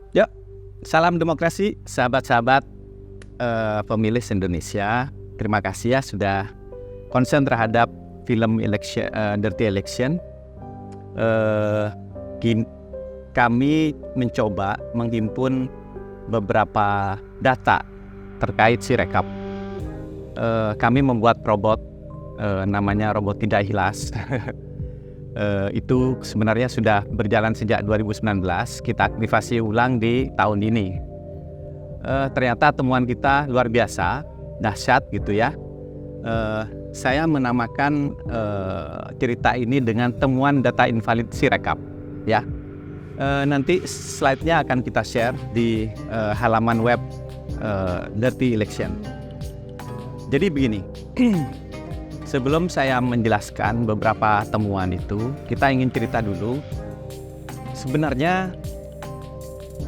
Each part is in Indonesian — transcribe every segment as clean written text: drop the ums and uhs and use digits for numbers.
Ya, salam demokrasi, sahabat-sahabat pemilih Indonesia. Terima kasih ya sudah konsen terhadap film election, Dirty Election. Kami mencoba menghimpun beberapa data terkait Sirekap. Kami membuat robot, namanya robot tidak hilas. Itu sebenarnya sudah berjalan sejak 2019. Kita aktivasi ulang di tahun ini. Ternyata temuan kita luar biasa, dahsyat gitu ya. Saya menamakan cerita ini dengan temuan data invalid Sirekap ya. Nanti slide-nya akan kita share di halaman web Dirty Election. Jadi begini. Sebelum saya menjelaskan beberapa temuan itu, kita ingin cerita dulu. Sebenarnya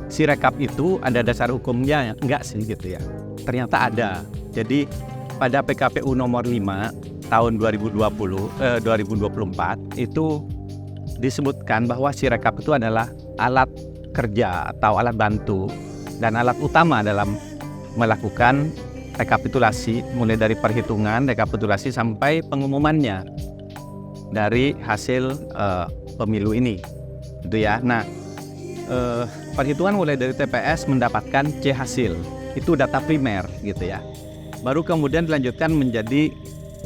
Sirekap itu ada dasar hukumnya enggak sih gitu ya. Ternyata ada. Jadi pada PKPU nomor 5 tahun 2024 itu disebutkan bahwa Sirekap itu adalah alat kerja atau alat bantu dan alat utama dalam melakukan rekapitulasi, mulai dari perhitungan, rekapitulasi sampai pengumumannya dari hasil pemilu ini, gitu ya. Nah, perhitungan mulai dari TPS mendapatkan C hasil, itu data primer, gitu ya. Baru kemudian dilanjutkan menjadi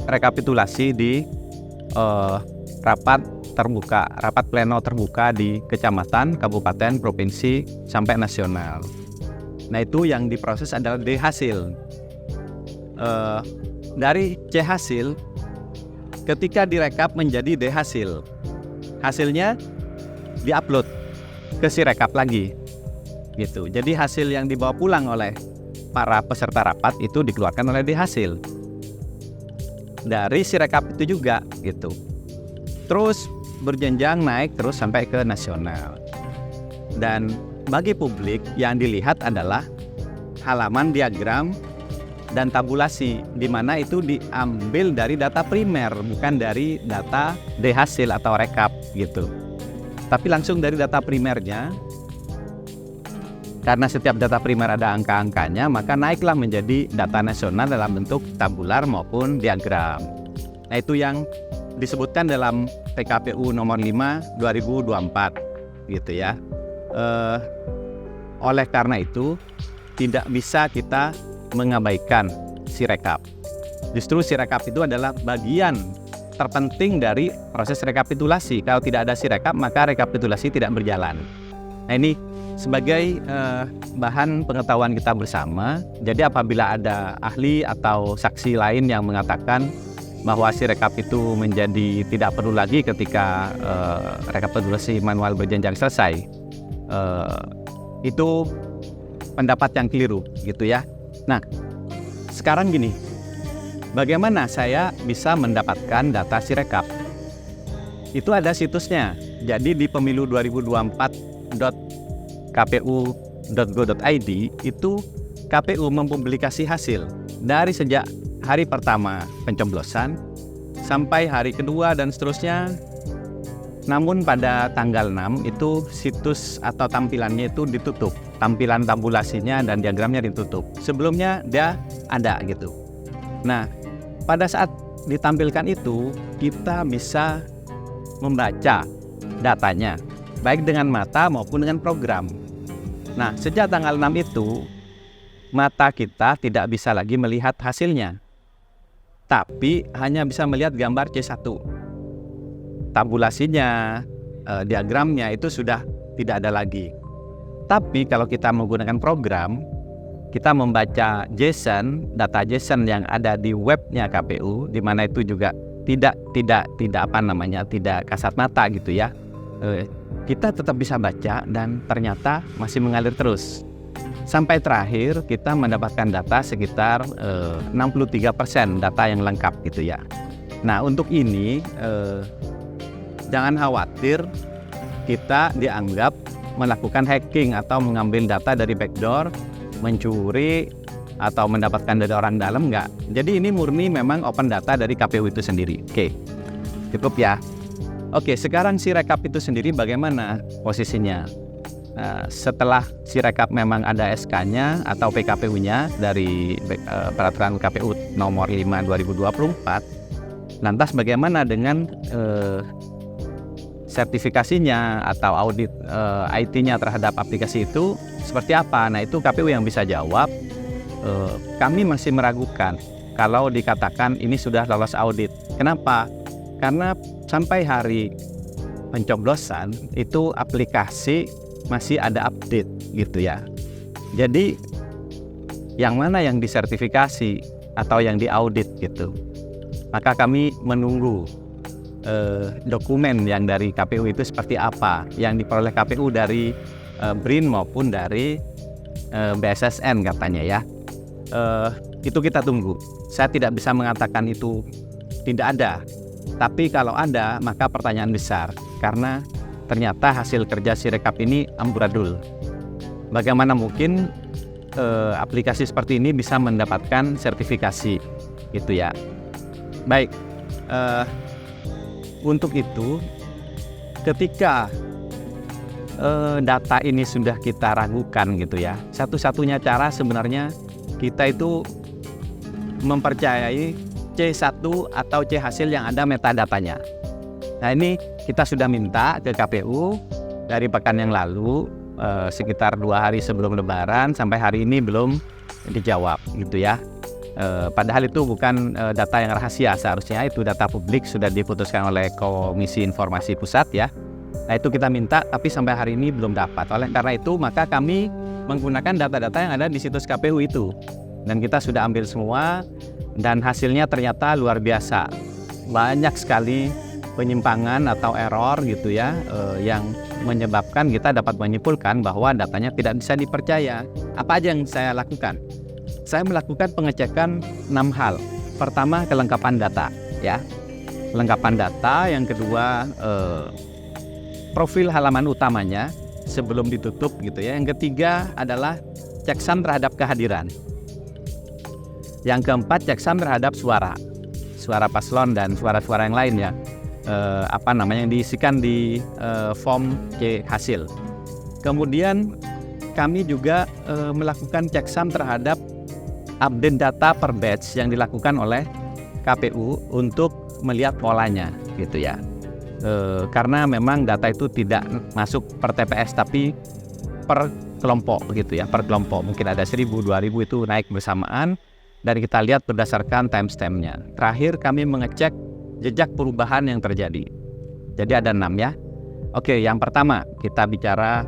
rekapitulasi di rapat terbuka, rapat pleno terbuka di kecamatan, kabupaten, provinsi sampai nasional. Nah, itu yang diproses adalah D hasil. Dari C hasil ketika direkap menjadi D hasil, hasilnya diupload ke Sirekap lagi gitu. Jadi hasil yang dibawa pulang oleh para peserta rapat itu dikeluarkan oleh D hasil dari Sirekap itu juga gitu. Terus berjenjang naik terus sampai ke nasional. Dan bagi publik yang dilihat adalah halaman diagram dan tabulasi, di mana itu diambil dari data primer, bukan dari data D hasil atau rekap gitu. Tapi langsung dari data primernya, karena setiap data primer ada angka-angkanya, maka naiklah menjadi data nasional dalam bentuk tabular maupun diagram. Nah, itu yang disebutkan dalam PKPU nomor 5 2024 gitu ya. Oleh karena itu tidak bisa kita mengabaikan Sirekap. Justru Sirekap itu adalah bagian terpenting dari proses rekapitulasi. Kalau tidak ada Sirekap, maka rekapitulasi tidak berjalan. Nah, ini sebagai bahan pengetahuan kita bersama. Jadi apabila ada ahli atau saksi lain yang mengatakan bahwa Sirekap itu menjadi tidak perlu lagi ketika rekapitulasi manual berjenjang selesai, itu pendapat yang keliru gitu ya. Nah, sekarang gini, bagaimana saya bisa mendapatkan data Sirekap? Itu ada situsnya. Jadi di pemilu2024.kpu.go.id itu KPU mempublikasi hasil dari sejak hari pertama pencoblosan sampai hari kedua dan seterusnya. Namun pada tanggal 6 itu situs atau tampilannya itu ditutup. Tampilan tabulasinya dan diagramnya ditutup. Sebelumnya dia ada gitu. Nah, pada saat ditampilkan itu kita bisa membaca datanya baik dengan mata maupun dengan program. Nah, sejak tanggal 6 itu mata kita tidak bisa lagi melihat hasilnya. Tapi hanya bisa melihat gambar C1. Tabulasinya, diagramnya itu sudah tidak ada lagi. Tapi kalau kita menggunakan program, kita membaca JSON, data JSON yang ada di webnya KPU, di mana itu juga tidak kasat mata gitu ya. Kita tetap bisa baca dan ternyata masih mengalir terus. Sampai terakhir kita mendapatkan data sekitar 63% data yang lengkap gitu ya. Nah, untuk ini jangan khawatir kita dianggap melakukan hacking atau mengambil data dari backdoor, mencuri atau mendapatkan dari orang dalam, enggak. Jadi ini murni memang open data dari KPU itu sendiri. Oke, cukup ya. Oke, sekarang Sirekap itu sendiri bagaimana posisinya? setelah Sirekap memang ada SK-nya atau PKPU-nya dari Peraturan KPU nomor 5 2024, lantas bagaimana dengan sertifikasinya atau audit IT-nya terhadap aplikasi itu seperti apa? Nah, itu KPU yang bisa jawab. Kami masih meragukan kalau dikatakan ini sudah lolos audit. Kenapa? Karena sampai hari pencoblosan itu aplikasi masih ada update gitu ya. Jadi yang mana yang disertifikasi atau yang diaudit gitu. Maka kami menunggu dokumen yang dari KPU itu seperti apa, yang diperoleh KPU dari BRIN maupun dari BSSN katanya ya. Itu kita tunggu. Saya tidak bisa mengatakan itu tidak ada, tapi kalau ada maka pertanyaan besar, karena ternyata hasil kerja Sirekap ini amburadul. Bagaimana mungkin aplikasi seperti ini bisa mendapatkan sertifikasi gitu ya. Baik, untuk itu ketika data ini sudah kita ragukan gitu ya, satu-satunya cara sebenarnya kita itu mempercayai C1 atau C hasil yang ada metadatanya. Nah, ini kita sudah minta ke KPU dari pekan yang lalu, sekitar 2 hari sebelum Lebaran, sampai hari ini belum dijawab gitu ya. Padahal itu bukan data yang rahasia, seharusnya itu data publik, sudah diputuskan oleh Komisi Informasi Pusat ya. Nah, itu kita minta, tapi sampai hari ini belum dapat. Oleh karena itu maka kami menggunakan data-data yang ada di situs KPU itu, dan kita sudah ambil semua, dan hasilnya ternyata luar biasa. Banyak sekali penyimpangan atau error gitu ya, yang menyebabkan kita dapat menyimpulkan bahwa datanya tidak bisa dipercaya. Apa aja yang saya lakukan? Saya melakukan pengecekan 6 hal. Pertama, kelengkapan data ya. Kelengkapan data. Yang kedua, profil halaman utamanya sebelum ditutup gitu ya. Yang ketiga adalah checksum terhadap kehadiran. Yang keempat, checksum terhadap suara paslon dan suara-suara yang lain ya. Yang diisikan di form C hasil. Kemudian kami juga melakukan checksum terhadap update data per batch yang dilakukan oleh KPU untuk melihat polanya gitu ya. Karena memang data itu tidak masuk per TPS tapi per kelompok gitu ya, per kelompok. Mungkin ada 1.000, 2.000 itu naik bersamaan, dan kita lihat berdasarkan timestamp-nya. Terakhir kami mengecek jejak perubahan yang terjadi. Jadi ada 6 ya. Oke, yang pertama kita bicara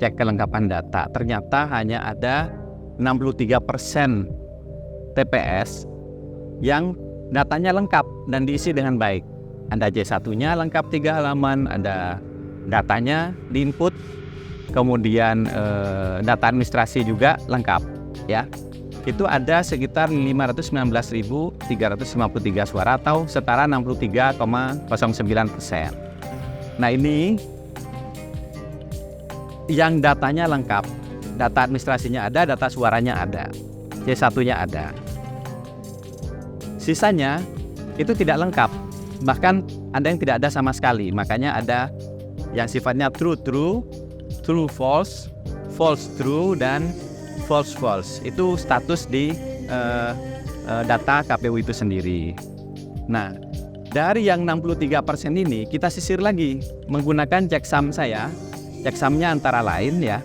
cek kelengkapan data. Ternyata hanya ada 63% TPS yang datanya lengkap dan diisi dengan baik. Ada J1-nya lengkap 3 halaman, ada datanya diinput, kemudian data administrasi juga lengkap ya. Itu ada sekitar 519.353 suara atau setara 63,09%. Nah, ini yang datanya lengkap, data administrasinya ada, data suaranya ada, C1-nya ada. Sisanya itu tidak lengkap, bahkan ada yang tidak ada sama sekali. Makanya ada yang sifatnya true false, false true, dan false. Itu status di data KPU itu sendiri. Nah, dari yang 63% ini kita sisir lagi menggunakan checksum saya. Checksumnya antara lain ya,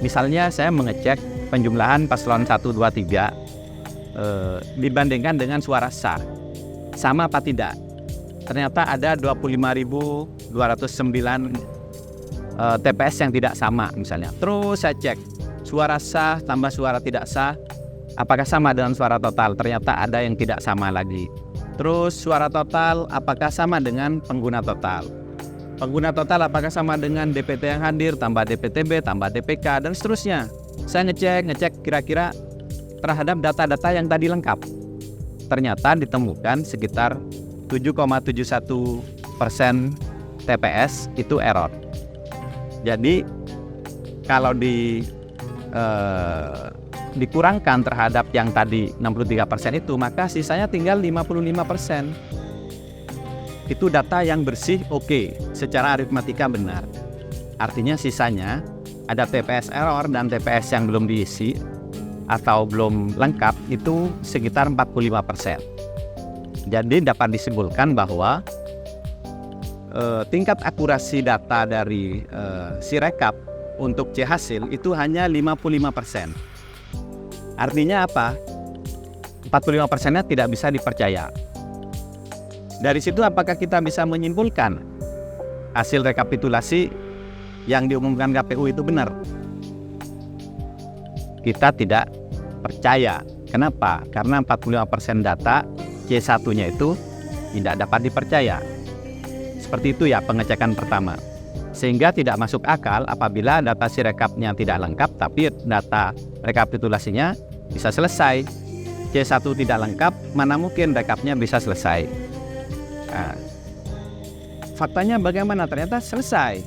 misalnya saya mengecek penjumlahan paslon 1, 2, 3 dibandingkan dengan suara sah, sama apa tidak. Ternyata ada 25.209 TPS yang tidak sama misalnya. Terus saya cek suara sah tambah suara tidak sah, apakah sama dengan suara total? Ternyata ada yang tidak sama lagi. Terus suara total apakah sama dengan pengguna total? Pengguna total apakah sama dengan DPT yang hadir, tambah DPTB, tambah DPK, dan seterusnya. Saya ngecek kira-kira terhadap data-data yang tadi lengkap. Ternyata ditemukan sekitar 7,71% TPS itu error. Jadi kalau dikurangkan terhadap yang tadi 63% itu, maka sisanya tinggal 55%. Itu data yang bersih, oke, secara aritmatika benar. Artinya sisanya ada TPS error dan TPS yang belum diisi atau belum lengkap itu sekitar 45%. Jadi dapat disimpulkan bahwa tingkat akurasi data dari Sirekap untuk C hasil itu hanya 55%. Artinya apa? 45%-nya tidak bisa dipercaya. Dari situ apakah kita bisa menyimpulkan hasil rekapitulasi yang diumumkan KPU itu benar? Kita tidak percaya. Kenapa? Karena 45% data C1-nya itu tidak dapat dipercaya. Seperti itu ya pengecekan pertama. Sehingga tidak masuk akal apabila data Sirekapnya tidak lengkap tapi data rekapitulasinya bisa selesai. C1 tidak lengkap, mana mungkin rekapnya bisa selesai. Nah, faktanya bagaimana? Ternyata selesai.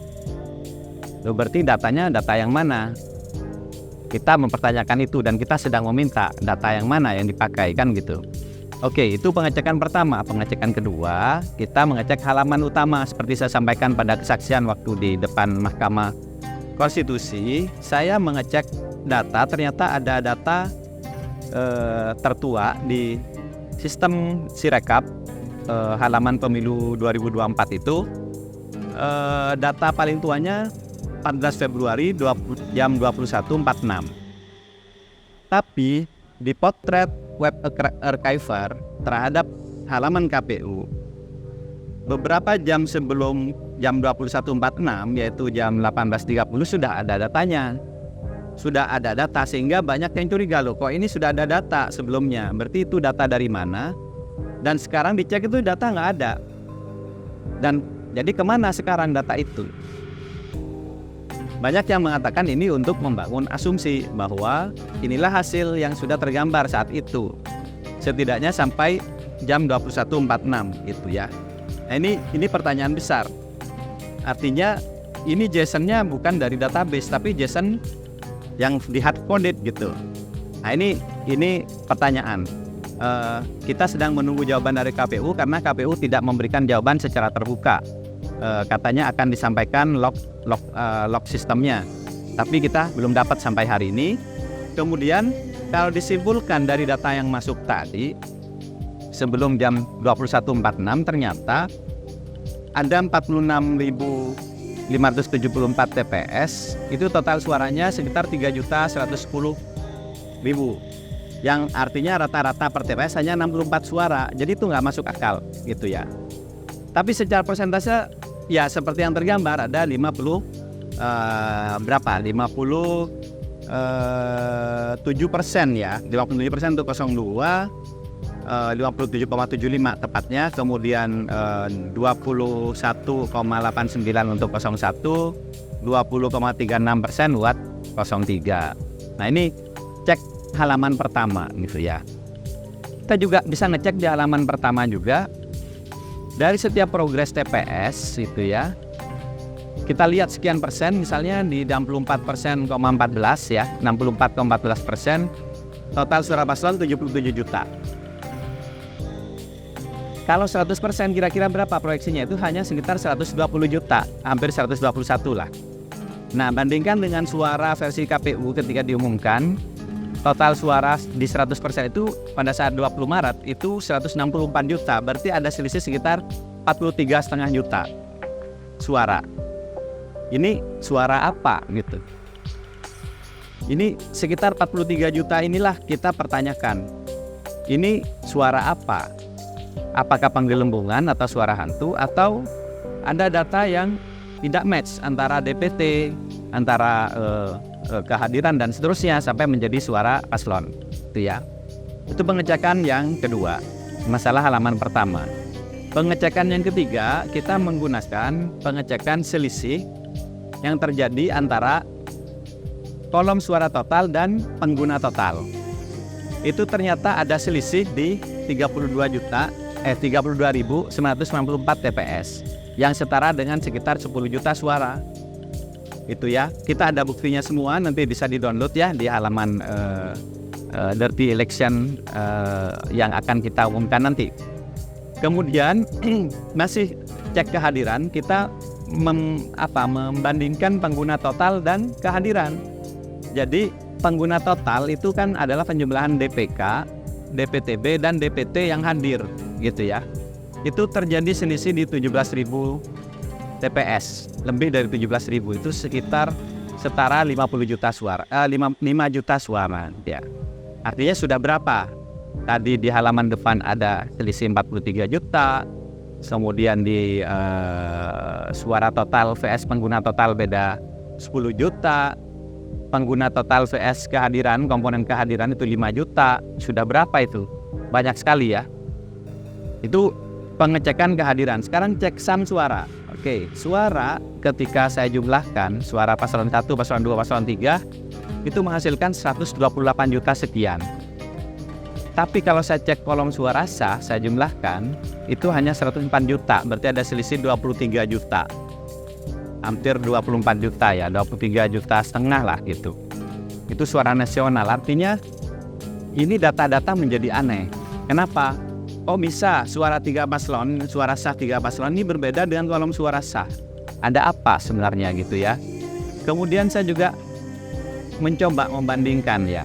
Loh, berarti datanya data yang mana? Kita mempertanyakan itu dan kita sedang meminta data yang mana yang dipakai kan gitu. Oke, itu pengecekan pertama. Pengecekan kedua, kita mengecek halaman utama seperti saya sampaikan pada kesaksian waktu di depan Mahkamah Konstitusi. Saya mengecek data, ternyata ada data tertua di sistem Sirekap halaman pemilu 2024 itu. Data paling tuanya 14 Februari jam 21.46. Tapi di potret web archiver terhadap halaman KPU beberapa jam sebelum jam 21.46 yaitu jam 18.30 sudah ada datanya. Sudah ada data sehingga banyak yang curiga, loh kok ini sudah ada data sebelumnya, berarti itu data dari mana? Dan sekarang dicek itu data nggak ada. Dan jadi kemana sekarang data itu? Banyak yang mengatakan ini untuk membangun asumsi bahwa inilah hasil yang sudah tergambar saat itu. Setidaknya sampai jam 21.46 gitu ya. Nah, ini pertanyaan besar. Artinya ini JSON-nya bukan dari database tapi JSON yang di hard coded gitu. Nah, ini pertanyaan. Kita sedang menunggu jawaban dari KPU karena KPU tidak memberikan jawaban secara terbuka. Katanya akan disampaikan log sistemnya, tapi kita belum dapat sampai hari ini. Kemudian kalau disimpulkan dari data yang masuk tadi sebelum jam 21.46 ternyata ada 46.574 TPS, itu total suaranya sekitar 3.110.000, yang artinya rata-rata per TPS hanya 64 suara, jadi itu nggak masuk akal gitu ya. Tapi secara persentase ya seperti yang tergambar ada 57% ya, 57% untuk 02, 57,75 tepatnya, kemudian 21,89 untuk 01, 20,36% buat 03. Nah, ini cek halaman pertama gitu ya. Kita juga bisa ngecek di halaman pertama juga dari setiap progres TPS itu ya. Kita lihat sekian persen, misalnya di 64,14 ya, 64,14%, total suara paslon 77 juta. Kalau 100% kira-kira berapa proyeksinya? Itu hanya sekitar 120 juta, hampir 121 lah. Nah, bandingkan dengan suara versi KPU ketika diumumkan, total suara di 100% itu pada saat 20 Maret itu 164 juta, berarti ada selisih sekitar 43,5 juta suara. Ini suara apa gitu? Ini sekitar 43 juta inilah kita pertanyakan. Ini suara apa? Apakah penggelembungan atau suara hantu, atau ada data yang tidak match antara DPT, antara kehadiran dan seterusnya sampai menjadi suara paslon itu ya. Itu pengecekan yang kedua, masalah halaman pertama. Pengecekan yang ketiga, kita menggunakan pengecekan selisih yang terjadi antara kolom suara total dan pengguna total. Itu ternyata ada selisih di 32.994 TPS yang setara dengan sekitar 10 juta suara. Itu ya, kita ada buktinya semua, nanti bisa di-download ya di halaman Dirty Election yang akan kita umumkan nanti. Kemudian masih cek kehadiran, kita membandingkan pengguna total dan kehadiran. Jadi pengguna total itu kan adalah penjumlahan DPK, DPTB, dan DPT yang hadir gitu ya. Itu terjadi selisih di 17.000 TPS, lebih dari 17.000, itu sekitar setara 50 juta suara, 5 juta suara ya. Artinya sudah berapa? Tadi di halaman depan ada selisih 43 juta, kemudian di suara total vs pengguna total beda 10 juta, pengguna total vs kehadiran, komponen kehadiran itu 5 juta, sudah berapa itu? Banyak sekali ya. Itu pengecekan kehadiran. Sekarang cek sum suara. Oke, suara ketika saya jumlahkan, suara paslon 1, paslon 2, paslon 3, itu menghasilkan 128 juta sekian. Tapi kalau saya cek kolom suara sah, saya jumlahkan, itu hanya 104 juta, berarti ada selisih 23 juta. Hampir 24 juta ya, 23 juta setengah lah gitu. Itu suara nasional, artinya ini data-data menjadi aneh. Kenapa? Oh bisa suara 3 paslon, suara sah 3 paslon ini berbeda dengan kolom suara sah. Ada apa sebenarnya gitu ya. Kemudian saya juga mencoba membandingkan ya.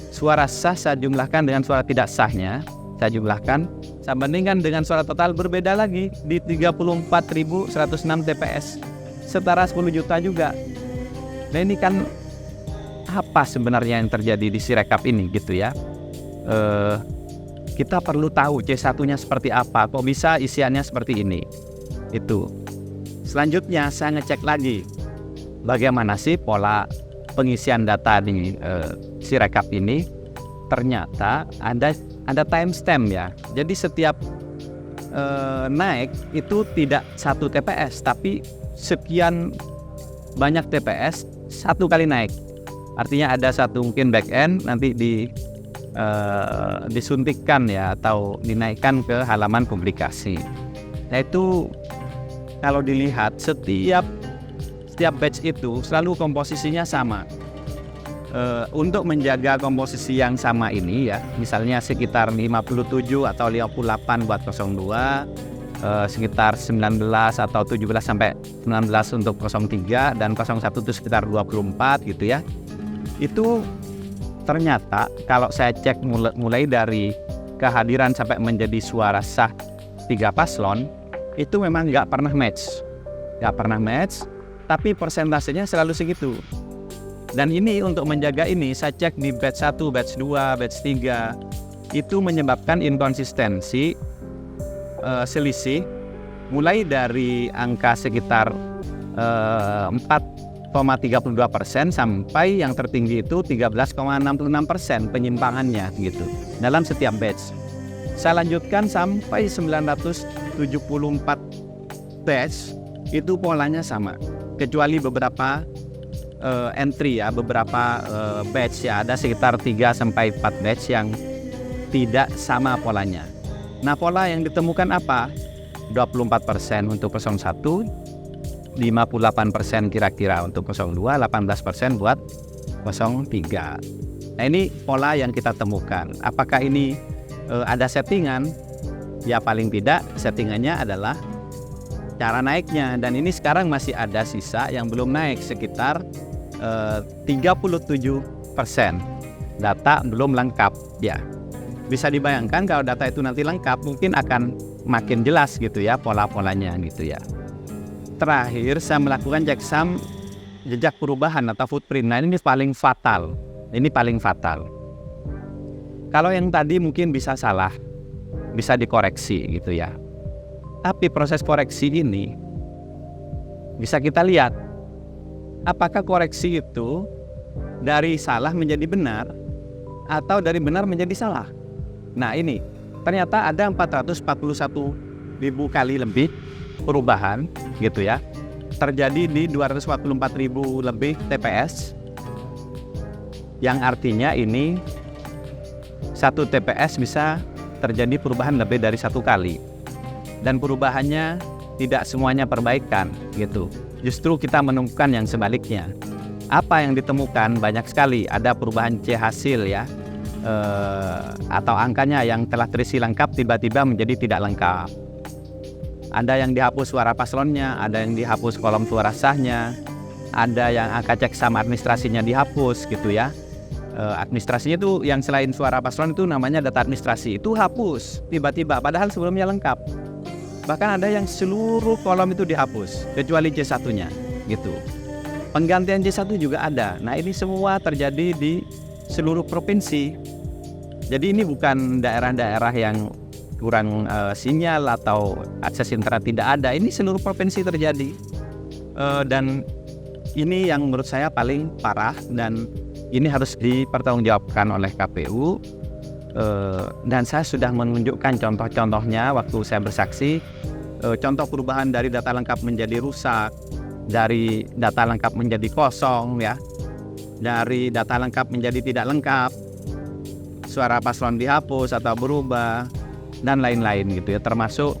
Suara sah saya jumlahkan dengan suara tidak sahnya, saya jumlahkan, saya bandingkan dengan suara total berbeda lagi di 34.106 TPS, setara 10 juta juga. Nah ini kan apa sebenarnya yang terjadi di Sirekap ini gitu ya. Kita perlu tahu C1-nya seperti apa, kok bisa isiannya seperti ini. Itu. Selanjutnya saya ngecek lagi bagaimana sih pola pengisian data di Sirekap ini. Ternyata ada timestamp ya. Jadi setiap naik itu tidak 1 TPS, tapi sekian banyak TPS satu kali naik. Artinya ada satu mungkin back end nanti disuntikkan ya atau dinaikkan ke halaman publikasi. Nah itu kalau dilihat setiap batch itu selalu komposisinya sama. Untuk menjaga komposisi yang sama ini ya, misalnya sekitar 57 atau 58 buat 02, sekitar 19 atau 17 sampai 19 untuk 03 dan 01 itu sekitar 24 gitu ya. Itu ternyata kalau saya cek mulai dari kehadiran sampai menjadi suara sah 3 paslon itu memang nggak pernah match, tapi persentasenya selalu segitu. Dan ini untuk menjaga ini saya cek di batch 1, batch 2, batch 3 itu menyebabkan inkonsistensi selisih mulai dari angka sekitar 4,32% sampai yang tertinggi itu 13,66% penyimpangannya gitu dalam setiap batch. Saya lanjutkan sampai 974 batch itu polanya sama, kecuali beberapa entry ya, beberapa batch ya, ada sekitar 3-4 batch yang tidak sama polanya. Nah pola yang ditemukan apa? 24% untuk 01, 58% kira-kira untuk 02, 18% buat 03. Nah ini pola yang kita temukan. Apakah ini ada settingan? Ya paling tidak settingannya adalah cara naiknya. Dan ini sekarang masih ada sisa yang belum naik sekitar 37%. Data belum lengkap ya. Bisa dibayangkan kalau data itu nanti lengkap mungkin akan makin jelas gitu ya pola-polanya gitu ya. Terakhir saya melakukan checksum jejak perubahan atau footprint. Nah ini paling fatal. Kalau yang tadi mungkin bisa salah, bisa dikoreksi gitu ya. Tapi proses koreksi ini bisa kita lihat apakah koreksi itu dari salah menjadi benar atau dari benar menjadi salah. Nah ini ternyata ada 441.000 kali lebih perubahan gitu ya, terjadi di 244.000 lebih TPS, yang artinya ini satu TPS bisa terjadi perubahan lebih dari 1 kali, dan perubahannya tidak semuanya perbaikan gitu. Justru kita menemukan yang sebaliknya. Apa yang ditemukan banyak sekali, ada perubahan C hasil ya, atau angkanya yang telah terisi lengkap tiba-tiba menjadi tidak lengkap. Ada yang dihapus suara paslonnya, ada yang dihapus kolom suara sahnya, ada yang angka checksum administrasinya dihapus gitu ya. Administrasinya itu yang selain suara paslon itu namanya data administrasi, itu hapus tiba-tiba padahal sebelumnya lengkap. Bahkan ada yang seluruh kolom itu dihapus kecuali C1-nya gitu. Penggantian C1 juga ada. Nah, ini semua terjadi di seluruh provinsi. Jadi ini bukan daerah-daerah yang kurang sinyal atau akses internet tidak ada. Ini seluruh provinsi terjadi. Dan ini yang menurut saya paling parah dan ini harus dipertanggungjawabkan oleh KPU. Dan saya sudah menunjukkan contoh-contohnya waktu saya bersaksi. Contoh perubahan dari data lengkap menjadi rusak, dari data lengkap menjadi kosong ya, dari data lengkap menjadi tidak lengkap, suara paslon dihapus atau berubah dan lain-lain gitu ya, termasuk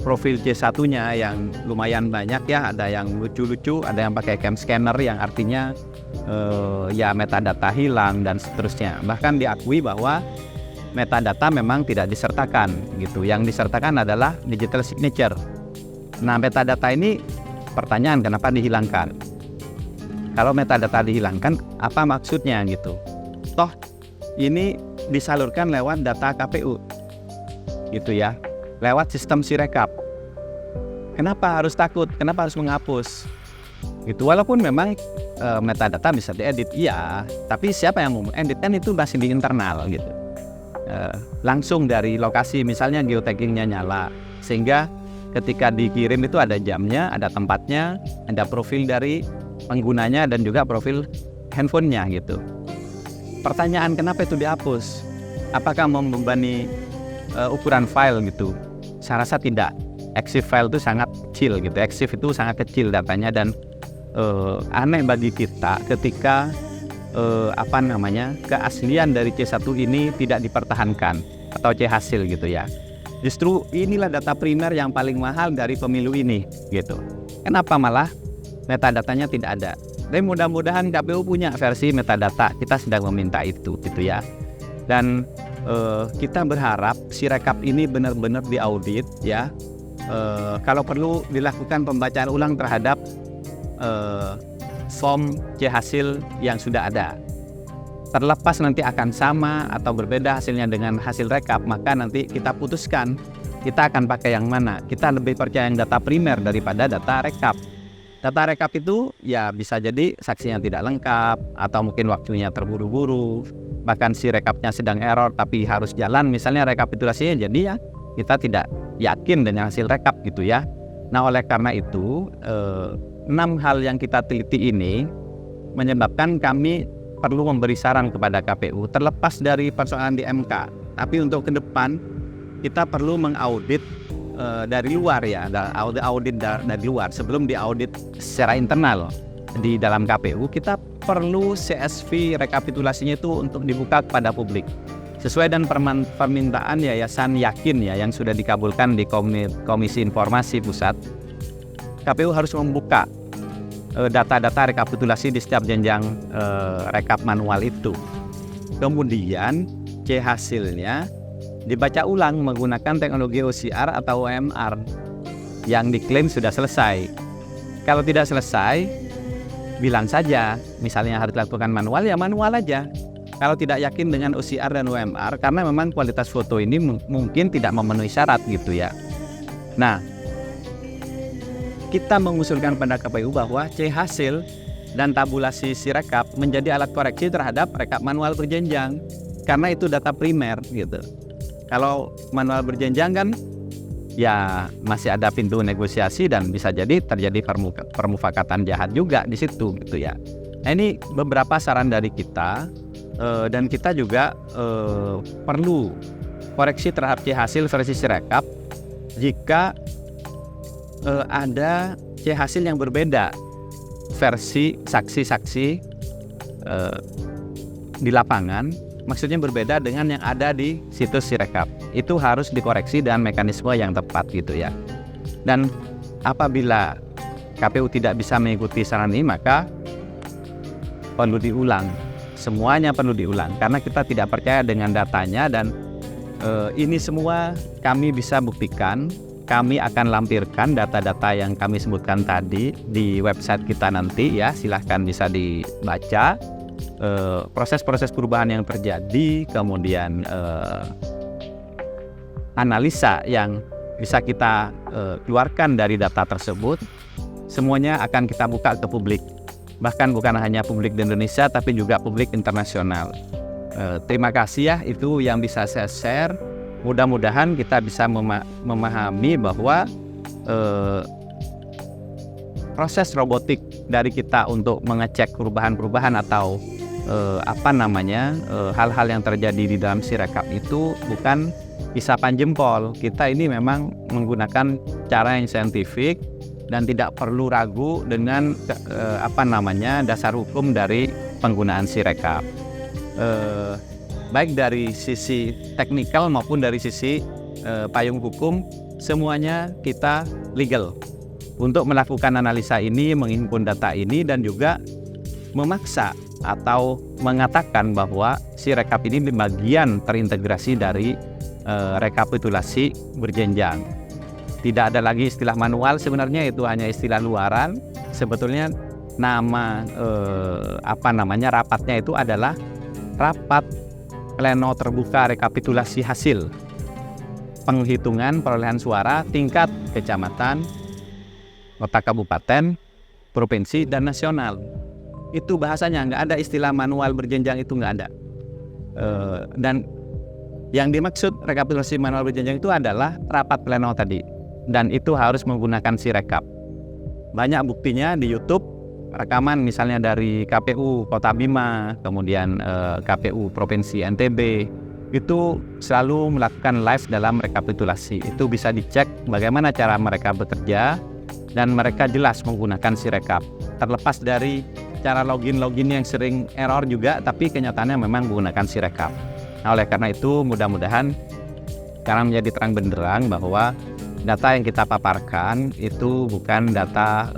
profil C1-nya yang lumayan banyak ya, ada yang lucu-lucu, ada yang pakai cam scanner yang artinya ya metadata hilang dan seterusnya. Bahkan diakui bahwa metadata memang tidak disertakan gitu. Yang disertakan adalah digital signature. Nah, metadata ini pertanyaan kenapa dihilangkan? Kalau metadata dihilangkan, apa maksudnya gitu? Toh ini disalurkan lewat data KPU gitu ya, lewat sistem Sirekap. Kenapa harus takut? Kenapa harus menghapus? Gitu. Walaupun memang metadata bisa diedit, iya, tapi siapa yang mau edit kan itu masih di internal gitu. Langsung dari lokasi, misalnya geotaggingnya nyala, sehingga ketika dikirim itu ada jamnya, ada tempatnya, ada profil dari penggunanya dan juga profil handphonenya gitu. Pertanyaan kenapa itu dihapus? Apakah membebani ukuran file gitu? Saya rasa tidak. EXIF file itu sangat kecil gitu. EXIF itu sangat kecil datanya dan aneh bagi kita ketika keaslian dari C1 ini tidak dipertahankan atau C hasil gitu ya. Justru inilah data primer yang paling mahal dari pemilu ini gitu. Kenapa malah metadatanya tidak ada? Tapi mudah-mudahan KPU punya versi metadata. Kita sedang meminta itu gitu ya. Dan kita berharap Sirekap ini benar-benar diaudit ya. Kalau perlu dilakukan pembacaan ulang terhadap form C hasil yang sudah ada. Terlepas nanti akan sama atau berbeda hasilnya dengan hasil rekap, maka nanti kita putuskan kita akan pakai yang mana. Kita lebih percaya yang data primer daripada data rekap. Data rekap itu ya bisa jadi saksinya tidak lengkap atau mungkin waktunya terburu-buru, bahkan si rekapnya sedang error tapi harus jalan misalnya rekapitulasinya, jadi ya kita tidak yakin dengan hasil rekap gitu ya. Nah, oleh karena itu 6 hal yang kita teliti ini menyebabkan kami perlu memberi saran kepada KPU terlepas dari persoalan di MK. Tapi untuk ke depan kita perlu mengaudit dari luar ya, audit dari luar sebelum diaudit secara internal di dalam KPU. Kita perlu CSV rekapitulasinya itu untuk dibuka kepada publik sesuai dengan permintaan Yayasan Yakin ya yang sudah dikabulkan di Komisi Informasi Pusat. KPU harus membuka data-data rekapitulasi di setiap jenjang rekap manual itu. Kemudian C hasilnya dibaca ulang menggunakan teknologi OCR atau OMR yang diklaim sudah selesai. Kalau tidak selesai, bilang saja, misalnya harus dilakukan manual, ya manual aja. Kalau tidak yakin dengan OCR dan OMR, karena memang kualitas foto ini mungkin tidak memenuhi syarat gitu ya. Nah, kita mengusulkan pada KPU bahwa C hasil dan tabulasi Sirekap menjadi alat koreksi terhadap rekap manual berjenjang karena itu data primer gitu. Kalau manual berjenjang kan ya masih ada pintu negosiasi dan bisa jadi terjadi permufakatan jahat juga di situ gitu ya. Nah, ini beberapa saran dari kita dan kita juga perlu koreksi terhadap C hasil versi Sirekap jika ada C hasil yang berbeda versi saksi-saksi di lapangan, maksudnya berbeda dengan yang ada di situs Sirekap. Itu harus dikoreksi dengan mekanisme yang tepat gitu ya. Dan apabila KPU tidak bisa mengikuti saran ini, maka perlu diulang. Semuanya perlu diulang karena kita tidak percaya dengan datanya dan ini semua kami bisa buktikan kami akan lampirkan data-data yang kami sebutkan tadi di website kita nanti ya, silahkan bisa dibaca proses-proses perubahan yang terjadi, kemudian analisa yang bisa kita keluarkan dari data tersebut, semuanya akan kita buka ke publik. Bahkan bukan hanya publik di Indonesia, tapi juga publik internasional. Terima kasih ya, itu yang bisa saya share. Mudah-mudahan kita bisa memahami bahwa proses robotik dari kita untuk mengecek perubahan-perubahan atau hal-hal yang terjadi di dalam Sirekap itu bukan isapan jempol. Kita ini memang menggunakan cara yang saintifik dan tidak perlu ragu dengan dasar hukum dari penggunaan Sirekap. Baik dari sisi teknikal maupun dari sisi payung hukum, semuanya kita legal untuk melakukan analisa ini, menghimpun data ini, dan juga memaksa atau mengatakan bahwa Sirekap ini bagian terintegrasi dari rekapitulasi berjenjang. Tidak ada lagi istilah manual, sebenarnya itu hanya istilah luaran. Sebetulnya nama rapatnya itu adalah rapat pleno terbuka rekapitulasi hasil penghitungan perolehan suara tingkat kecamatan, kota kabupaten, provinsi, dan nasional. Itu bahasanya, nggak ada istilah manual berjenjang, itu nggak ada. Dan yang dimaksud rekapitulasi manual berjenjang itu adalah rapat pleno tadi, dan itu harus menggunakan Sirekap. Banyak buktinya di YouTube, rekaman misalnya dari KPU Kota Bima, kemudian KPU Provinsi NTB, itu selalu melakukan live dalam rekapitulasi. Itu bisa dicek bagaimana cara mereka bekerja, dan mereka jelas menggunakan Sirekap. Terlepas dari cara login yang sering error juga, tapi kenyataannya memang menggunakan Sirekap. Nah, oleh karena itu mudah-mudahan sekarang menjadi terang benderang bahwa data yang kita paparkan itu bukan data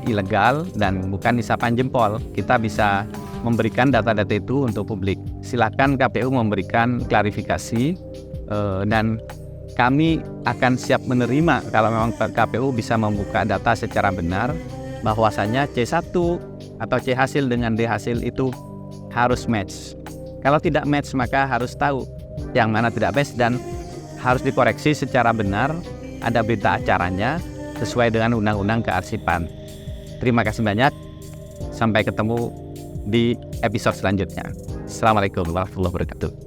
ilegal dan bukan isapan jempol. Kita bisa memberikan data-data itu untuk publik. Silakan KPU memberikan klarifikasi, dan kami akan siap menerima kalau memang KPU bisa membuka data secara benar, bahwasanya C1 atau C hasil dengan D hasil itu harus match. Kalau tidak match, maka harus tahu yang mana tidak match dan harus dikoreksi secara benar. Ada berita acaranya sesuai dengan undang-undang kearsipan. Terima kasih banyak. Sampai ketemu di episode selanjutnya. Assalamualaikum warahmatullahi wabarakatuh.